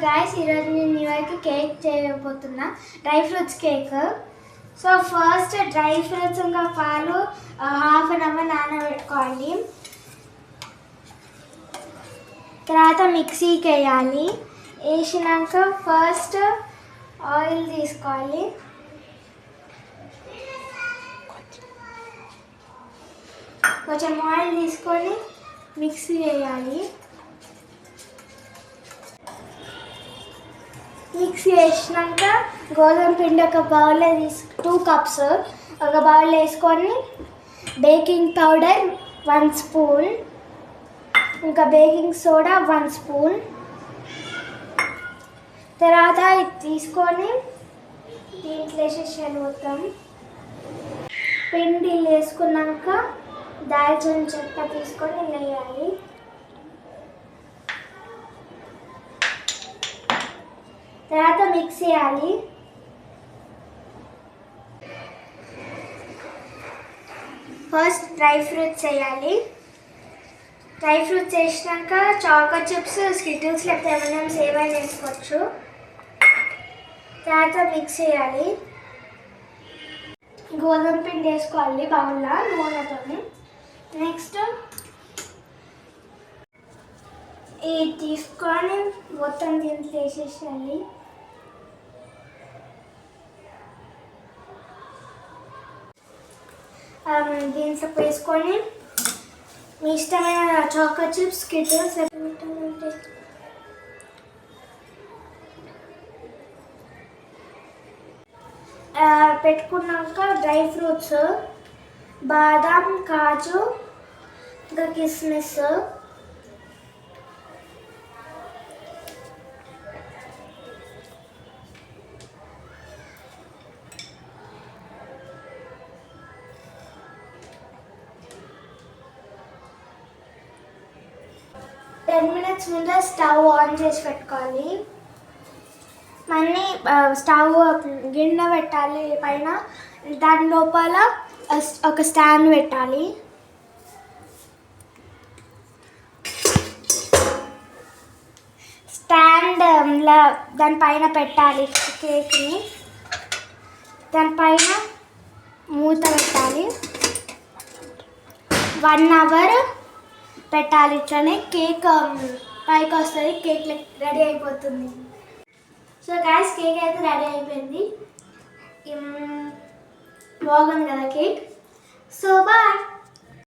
Guys ఈరోజు నేను new ఇయర్కి కేక్ చేయబోతున్నా, dry fruits cake. So first dry fruits ఇంకా పాలు హాఫ్ అన్ అవర్ నానబెట్టుకోవాలి. తర్వాత మిక్సీకి వేయాలి. వేసినాక ఫస్ట్ ఆయిల్ తీసుకోవాలి. కొంచెం ఆయిల్ తీసుకొని మిక్సీ వేయాలి. మిక్సీ వేసినాక గోధుమ పిండి ఒక బౌల్లో 2 కప్స్ ఒక బౌల్లో వేసుకొని బేకింగ్ పౌడర్ 1 స్పూన్, ఇంకా బేకింగ్ సోడా 1 స్పూన్. తర్వాత ఇది తీసుకొని దీంట్లో వేసేసాను. మొత్తం పిండి వేసుకున్నాక దాల్చిన చెక్క తీసుకొని వేయాలి. తర్వాత మిక్స్ చేయాలి. ఫస్ట్ డ్రై ఫ్రూట్స్ వేయాలి. డ్రై ఫ్రూట్స్ వేసినాక చాకో చిప్స్, స్కిటిల్స్ లేకపోతే M&M's ఏమైనా వేసుకోవచ్చు. తర్వాత మిక్స్ చేయాలి. గోధుమ పిండి వేసుకోవాలి బౌల్లో నూనెతో. నెక్స్ట్ ఇది తీసుకొని మొత్తం దీంట్లో వేసేసేయాలి. దీంట్లో వేసుకొని మీ ఇష్టమైన చాకో చిప్స్, స్కిటిల్స్ పెట్టుకున్నాక డ్రై ఫ్రూట్స్ బాదాం, కాజు, ఇంకా కిస్మిస్, టెన్ మినిట్స్ ముందు స్టవ్ ఆన్ చేసి పెట్టుకోవాలి. మళ్ళీ స్టవ్ గిన్నె పెట్టాలి పైన. దాని లోపల ఒక స్టాండ్ పెట్టాలి. స్టాండ్ దానిపైన పెట్టాలి కేక్ని. దానిపైన మూత పెట్టాలి. 1 అవర్ పెట్టాలి. ఇట్లనే కేక్ పైకి వస్తుంది. కేక్ రెడీ అయిపోతుంది. సో గాయస్ కేక్ అయితే రెడీ అయిపోయింది. బాగుంది కదా కేక్. So bye.